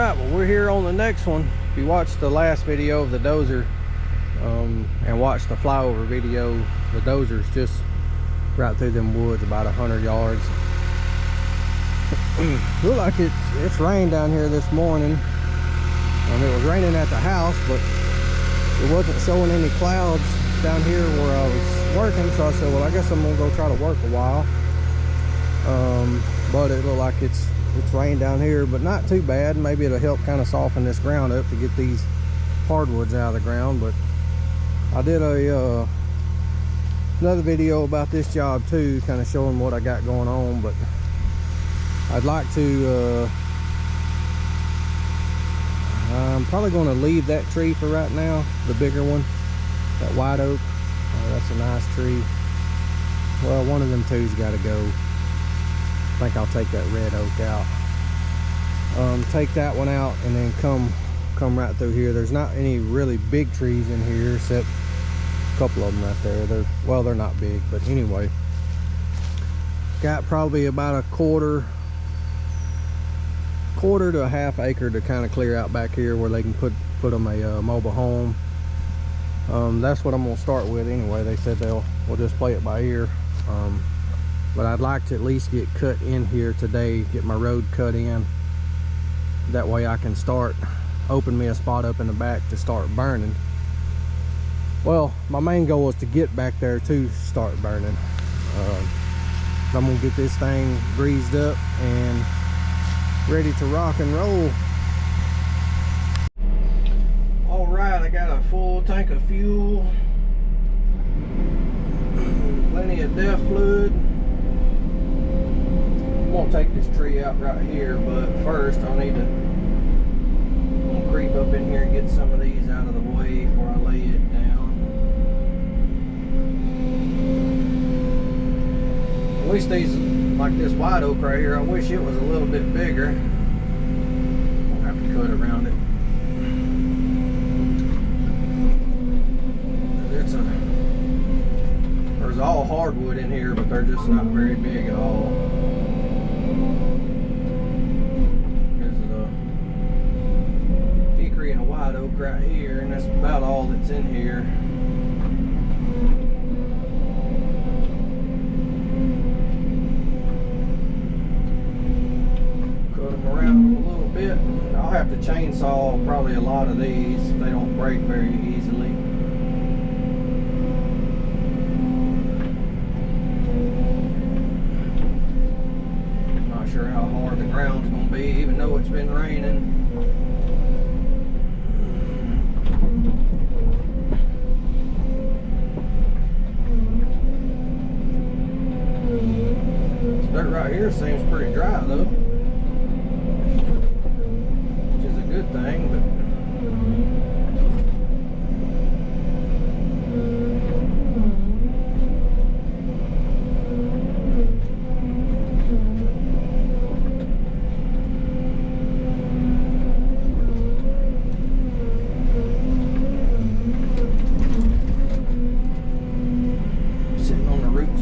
right, well, we're here on the next one. If you watched the last video of the dozer and watched the flyover video, the dozer's just right through them woods about 100 yards. Look like it's rained down here this morning. It was raining at the house, but it wasn't showing any clouds down here where I was working, so I said, well, I guess I'm gonna go try to work a while. But it looked like it's rained down here, but not too bad. Maybe it'll help kind of soften this ground up to get these hardwoods out of the ground. But I did another video about this job too, kind of showing what I got going on. But I'd like to I'm probably going to leave that tree for right now, the bigger one, that white oak. That's a nice tree. Well, one of them two's got to go. I think I'll take that red oak out. Take that one out and then come right through here. There's not any really big trees in here except a couple of them right there. They're not big, but anyway. Got probably about a quarter to a half acre to kind of clear out back here where they can put them a mobile home. That's what I'm gonna start with anyway. They said we'll just play it by ear. But I'd like to at least get cut in here today, get my road cut in. That way I can open me a spot up in the back to start burning. Well, my main goal is to get back there to start burning. I'm gonna get this thing greased up and ready to rock and roll. All right, I got a full tank of fuel, plenty of DEF fluid. I'm gonna take this tree out right here, but first I'll need to creep up in here and get some of these out of the way before I lay it down. At least these, like this white oak right here, I wish it was a little bit bigger. I'll have to cut around it. There's all hardwood in here, but they're just not very big at all. There's a hickory and a white oak right here, and that's about all that's in here. Cut them around a little bit. I'll have to chainsaw probably a lot of these. They don't break very easily. Sure how hard the ground's gonna be, even though it's been raining. This dirt right here seems pretty dry though, which is a good thing, but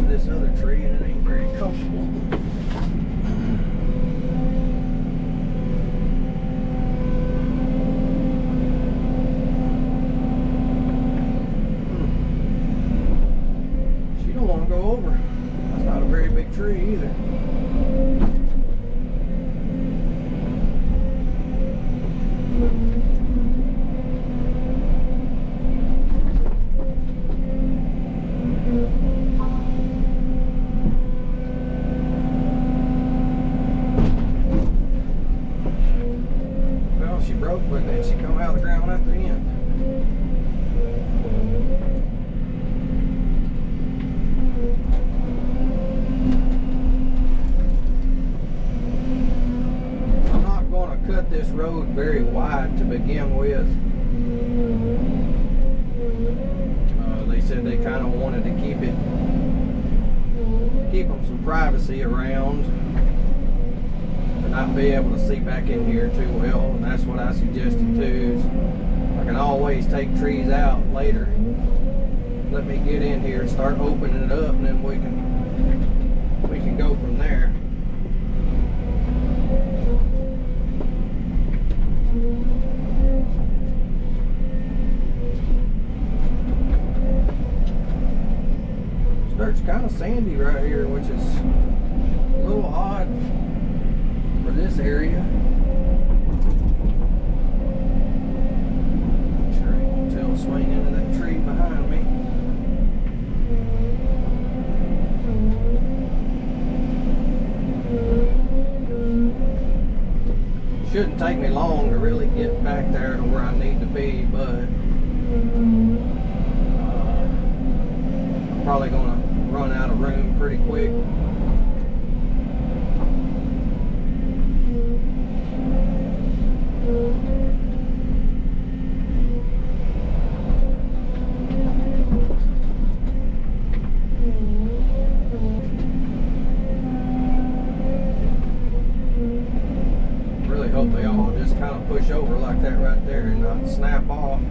this other tree and it ain't very comfortable. She don't want to go over. That's not a very big tree either. She broke, but then she come out of the ground at the end. I'm not going to cut this road very wide to begin with. They said they kind of wanted to keep them some privacy around. Not be able to see back in here too well, and that's what I suggested too. I can always take trees out later. Let me get in here and start opening it up, and then we can go from there. kind of sandy right here, which is a little odd for this area. Make sure I can tell swing into that tree behind me. Shouldn't take me long to really get back there to where I need to be, but I'm probably gonna run out of room pretty quick. Hope they all just kind of push over like that right there and not snap off.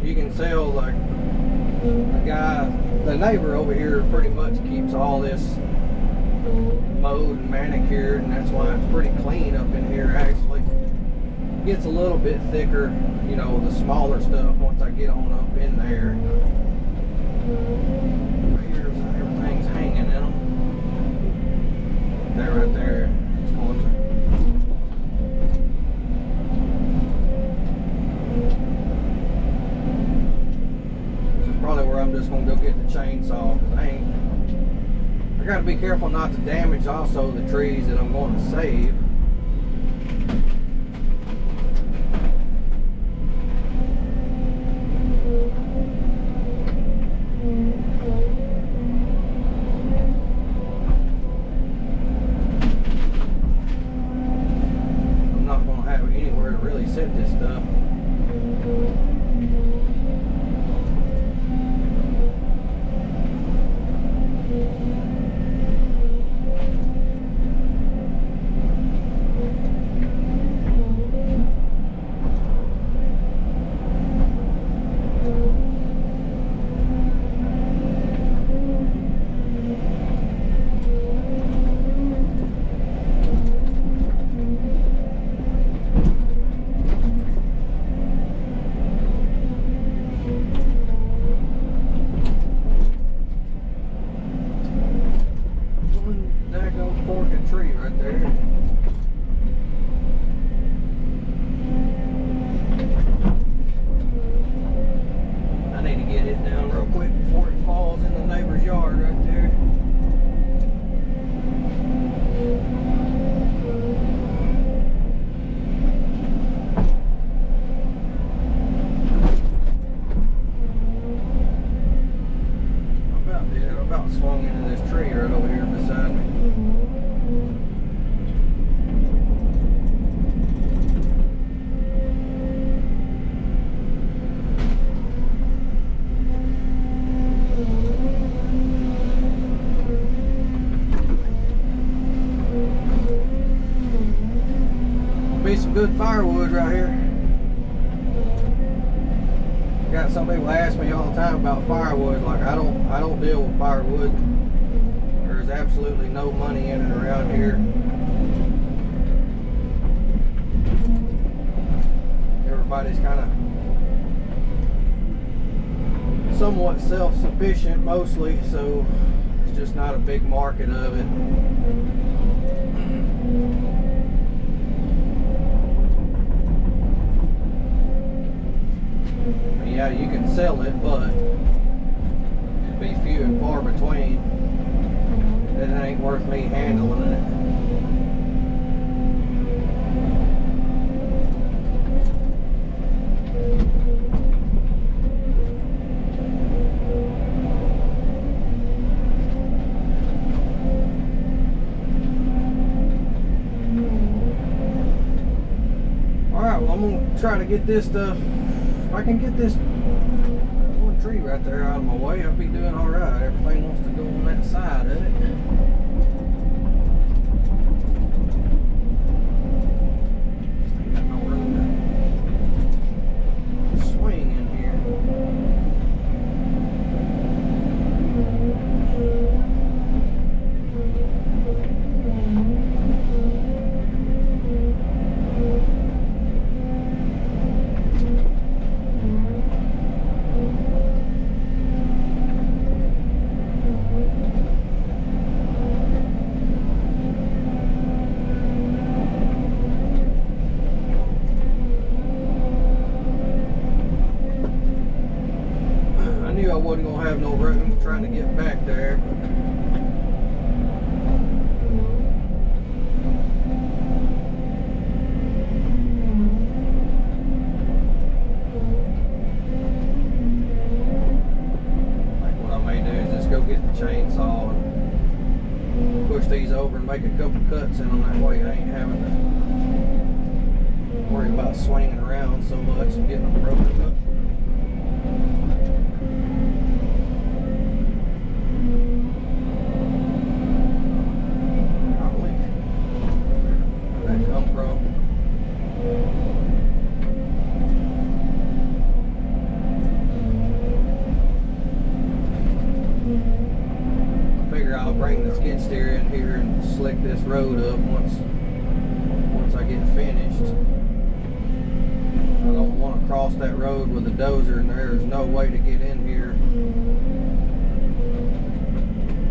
You can tell, like, the neighbor over here pretty much keeps all this mowed and manicured, and that's why it's pretty clean up in here. Actually, it gets a little bit thicker, you know, the smaller stuff once I get on up in there. Everything's hanging in them. That right there is going to. This is probably where I'm just going to go get the chainsaw, because I got to be careful not to damage also the trees that I'm going to save. Set this stuff. Tree right there. I need to get it down real quick before it falls in the neighbor's yard right there. I about swung into this tree right over here beside me. Be some good firewood right here. Got some people ask me all the time about firewood. Like, I don't deal with firewood. There's absolutely no money in it around here. Everybody's kind of somewhat self-sufficient mostly, so it's just not a big market of it. Yeah, you can sell it, but it'd be few and far between. It ain't worth me handling it. Alright, well, I'm going to try to get this stuff. If I can get this one tree right there out of my way, I'll be doing alright. Everything wants to go on that side of it. Just ain't got no room to swing in here. back there. Chainsaw and push these over and make a couple cuts in them. That way I ain't having to worry about swinging around so much and getting them broken up. Probably where that come from. I'll bring the skid steer in here and slick this road up once I get finished. I don't want to cross that road with a dozer, and there's no way to get in here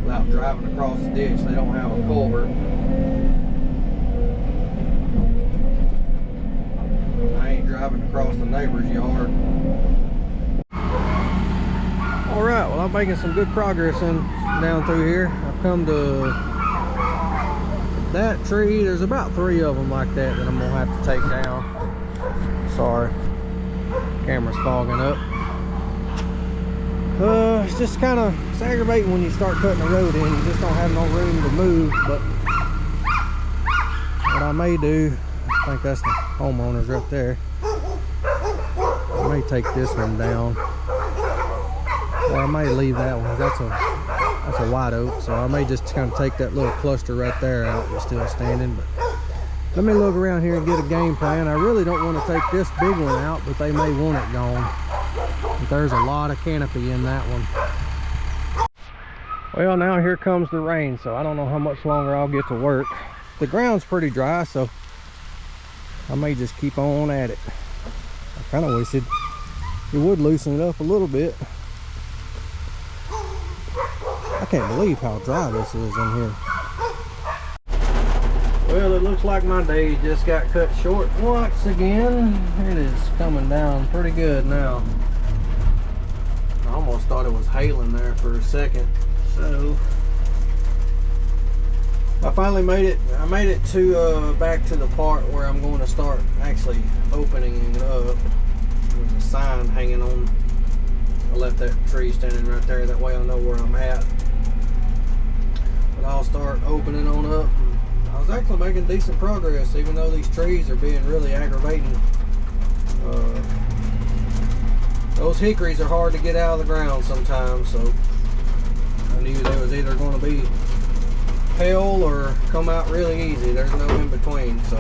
without driving across the ditch. They don't have a culvert. I ain't driving across the neighbor's yard. Alright, well, I'm making some good progress down through here. I've come to that tree. There's about 3 of them like that I'm gonna have to take down. Sorry, camera's fogging up. It's just kind of aggravating when you start cutting the road in. You just don't have no room to move. But what I may do, I think that's the homeowners right there. I may take this one down. Or I may leave that one. That's a white oak, so I may just kind of take that little cluster right there out that's still standing. But let me look around here and get a game plan. I really don't want to take this big one out, but they may want it gone. But there's a lot of canopy in that one. Well, now here comes the rain, so I don't know how much longer I'll get to work. The ground's pretty dry, so I may just keep on at it. I kind of wish it would loosen it up a little bit. I can't believe how dry this is in here. Well, it looks like my day just got cut short once again. It is coming down pretty good now. I almost thought it was hailing there for a second. So I finally made it. I made it to back to the part where I'm going to start actually opening it up. There's a sign hanging on. I left that tree standing right there. That way I know where I'm at. But I'll start opening on up. I was actually making decent progress, even though these trees are being really aggravating. Those hickories are hard to get out of the ground sometimes, so I knew they was either going to be hell or come out really easy. There's no in between. So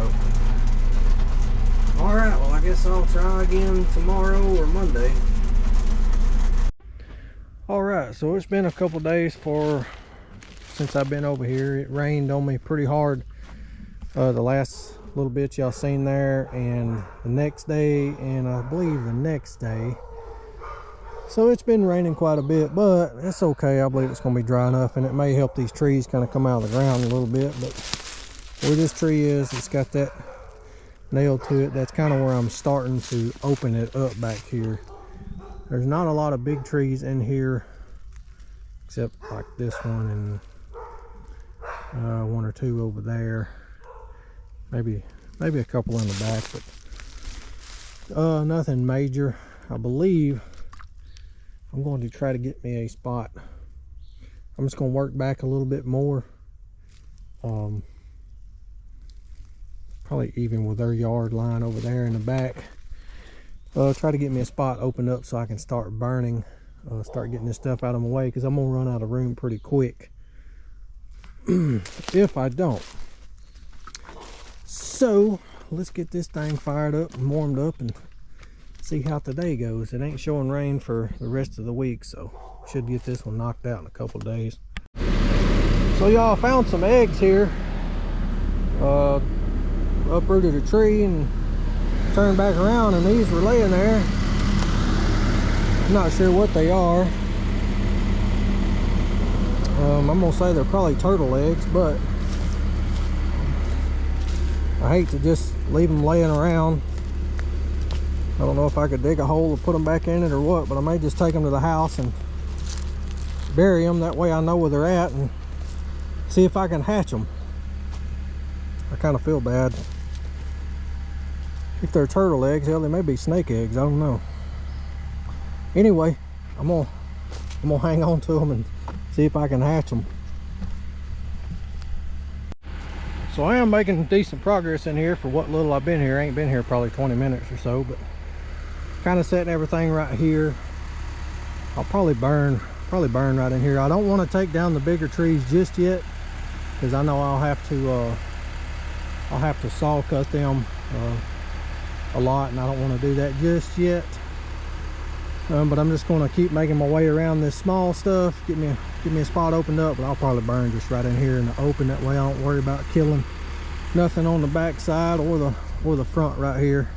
alright, well, I guess I'll try again tomorrow or Monday. Alright, so it's been a couple days since I've been over here. It rained on me pretty hard the last little bit y'all seen there, and the next day, and I believe the next day. So it's been raining quite a bit, but it's okay. I believe it's going to be dry enough, and it may help these trees kind of come out of the ground a little bit. But where this tree is, it's got that nail to it. That's kind of where I'm starting to open it up back here. There's not a lot of big trees in here, except like this one and 1 or 2 over there. Maybe a couple in the back, but nothing major. I believe I'm going to try to get me a spot. I'm just going to work back a little bit more. Probably even with their yard line over there in the back. Try to get me a spot opened up so I can start burning. Start getting this stuff out of my way, because I'm going to run out of room pretty quick if I don't. So let's get this thing fired up and warmed up and see how today goes. It ain't showing rain for the rest of the week, so should get this one knocked out in a couple days. So y'all, found some eggs here. Uprooted a tree and turned back around, and these were laying there. I'm not sure what they are. I'm gonna say they're probably turtle eggs, but I hate to just leave them laying around. I don't know if I could dig a hole or put them back in it or what, but I may just take them to the house and bury them. That way I know where they're at and see if I can hatch them. I kind of feel bad. If they're turtle eggs, hell, they may be snake eggs. I don't know. Anyway, I'm gonna hang on to them and see if I can hatch them. So I am making decent progress in here for what little I've been here. I ain't been here probably 20 minutes or so, but kind of setting everything right here. I'll probably burn right in here. I don't want to take down the bigger trees just yet, because I know I'll have to saw cut them a lot, and I don't want to do that just yet. But I'm just going to keep making my way around this small stuff, get me a spot opened up, but I'll probably burn just right in here in the open. That way I don't worry about killing nothing on the back side or the front right here.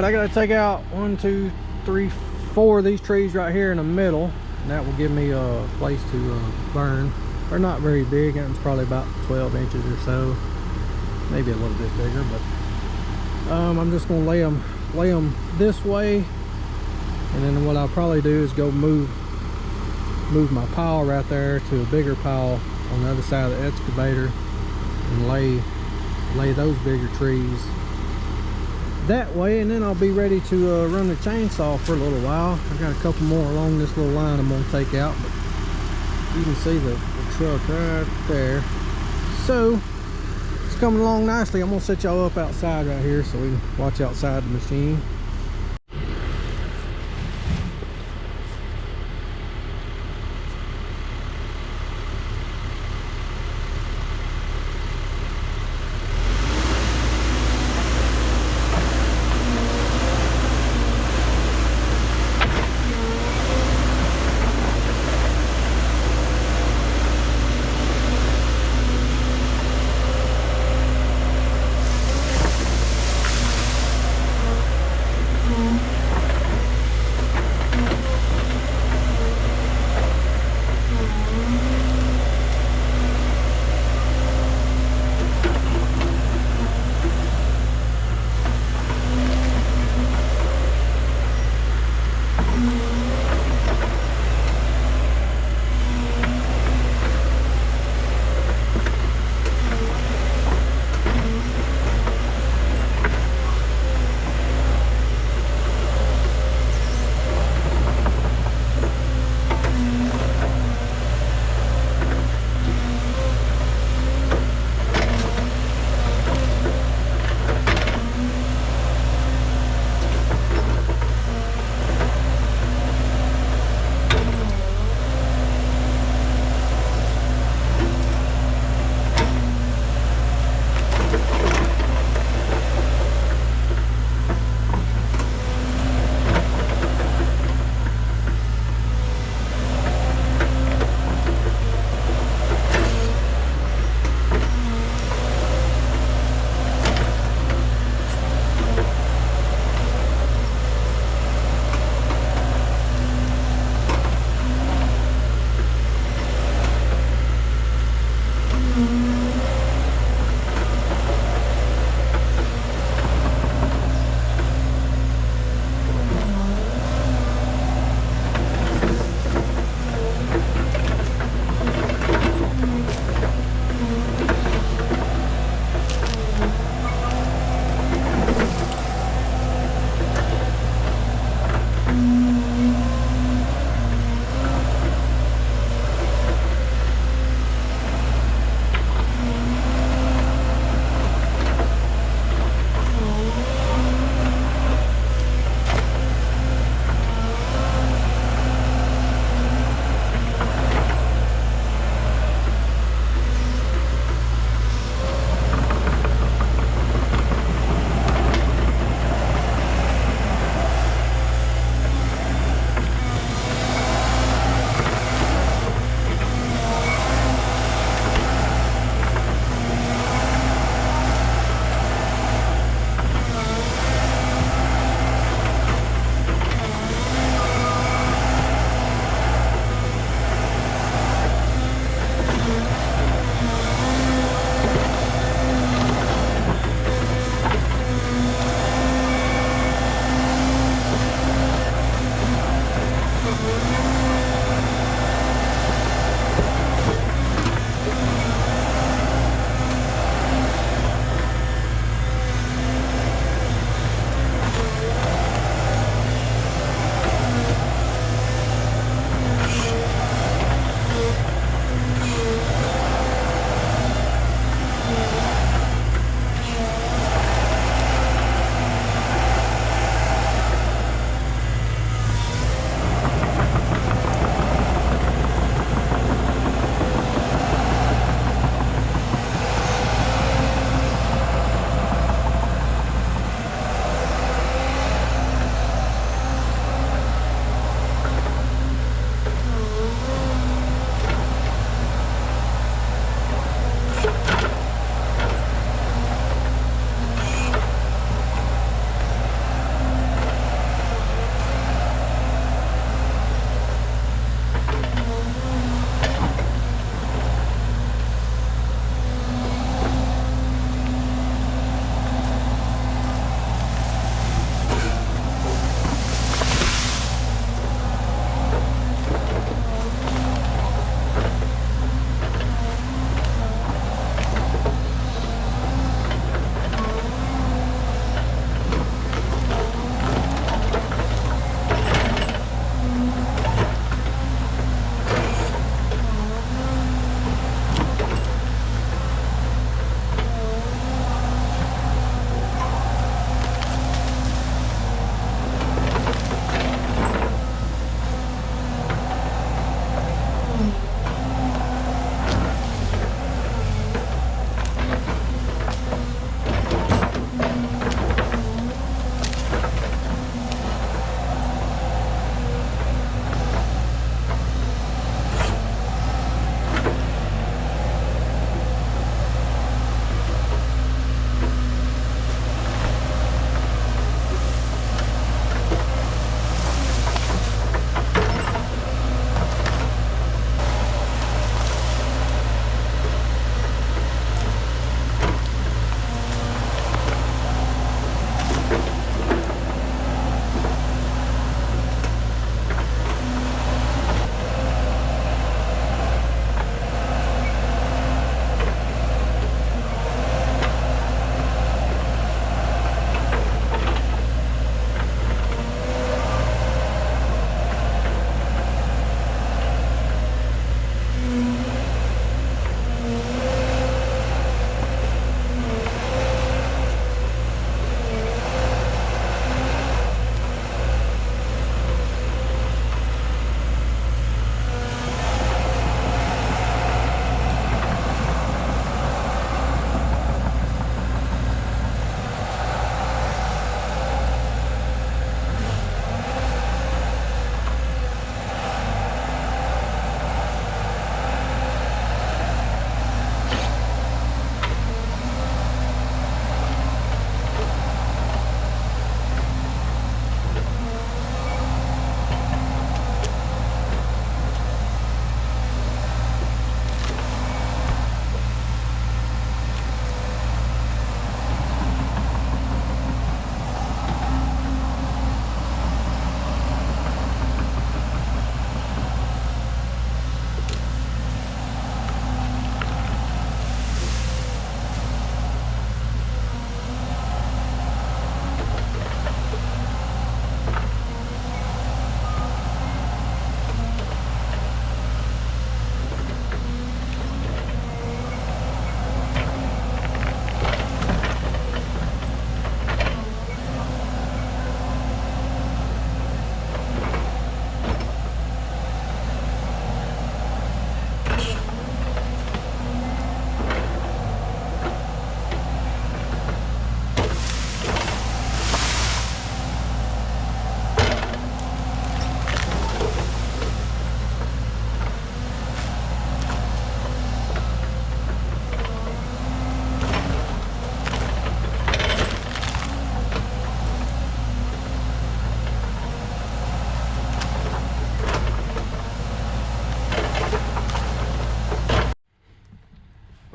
I gotta take out 1, 2, 3, 4 of these trees right here in the middle, and that will give me a place to burn. They're not very big, and it's probably about 12 inches or so, maybe a little bit bigger, but I'm just gonna lay them this way, and then what I'll probably do is go move my pile right there to a bigger pile on the other side of the excavator, and lay those bigger trees that way, and then I'll be ready to run the chainsaw for a little while. I got a couple more along this little line I'm gonna take out, but you can see the truck right there. So it's coming along nicely. I'm gonna set y'all up outside right here so we can watch outside the machine.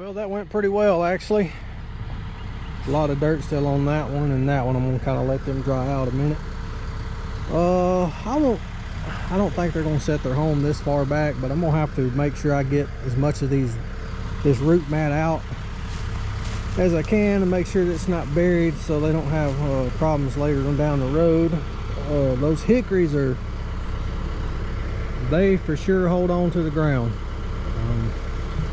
Well, that went pretty well actually. A lot of dirt still on that one, and that one I'm gonna kind of let them dry out a minute. I don't think they're gonna set their home this far back, but I'm gonna have to make sure I get as much of this root mat out as I can to make sure that it's not buried, so they don't have problems later on down the road. Those hickories they for sure hold on to the ground.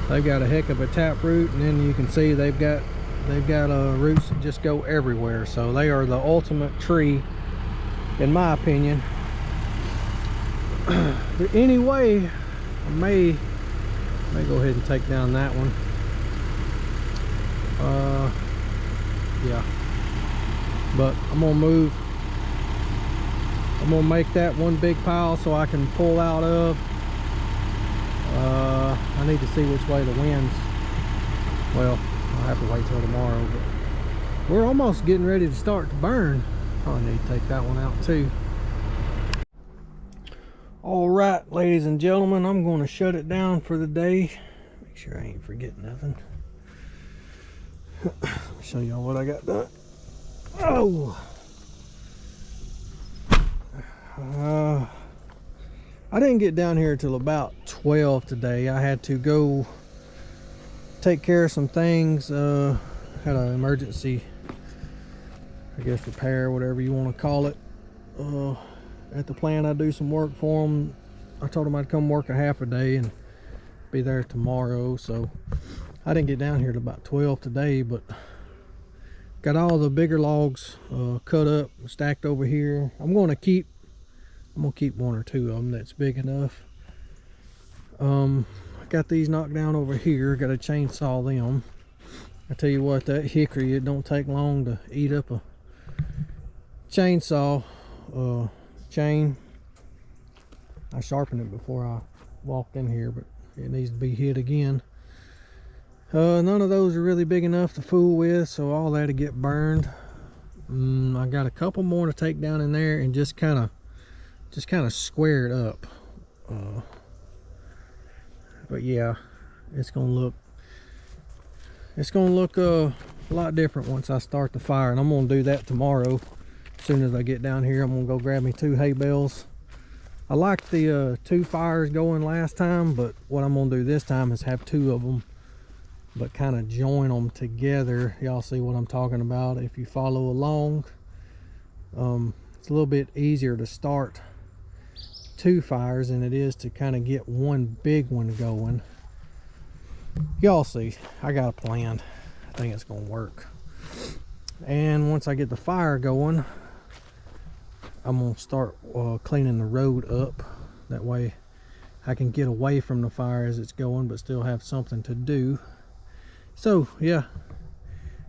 They've got a heck of a tap root, and then you can see they've got roots that just go everywhere. So they are the ultimate tree, in my opinion. But anyway, I may go ahead and take down that one. Yeah, but I'm gonna make that one big pile so I can pull out of. I need to see which way the wind's. Well, I'll have to wait till tomorrow, but we're almost getting ready to start to burn. Probably need to take that one out too. All right, ladies and gentlemen, I'm going to shut it down for the day. Make sure I ain't forgetting nothing. Let me show y'all what I got done. Oh, I didn't get down here till about 12 today. I had to go take care of some things. Had an emergency, I guess, repair, whatever you want to call it. At the plant, I do some work for them. I told them I'd come work a half a day and be there tomorrow, so I didn't get down here till about 12 today, but got all the bigger logs cut up, stacked over here. I'm gonna keep one or two of them that's big enough. I got these knocked down over here. Got to chainsaw them. I tell you what, that hickory, it don't take long to eat up a chainsaw chain. I sharpened it before I walked in here, but it needs to be hit again. None of those are really big enough to fool with, so all that'll get burned. I got a couple more to take down in there and just kind of square it up. But yeah, it's gonna look a lot different once I start the fire, and I'm gonna do that tomorrow. As soon as I get down here, I'm gonna go grab me 2 hay bales. I liked the 2 fires going last time, but what I'm gonna do this time is have 2 of them, but kind of join them together. Y'all see what I'm talking about if you follow along. It's a little bit easier to start 2 fires than it is to kind of get one big one going. Y'all see, I got a plan. I think it's gonna work. And once I get the fire going, I'm gonna start cleaning the road up. That way I can get away from the fire as it's going, but still have something to do. So yeah,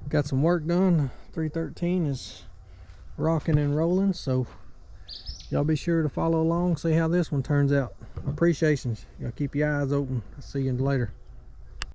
got some work done. 313 is rocking and rolling, so y'all be sure to follow along, see how this one turns out. Appreciations. Y'all keep your eyes open. I'll see you later.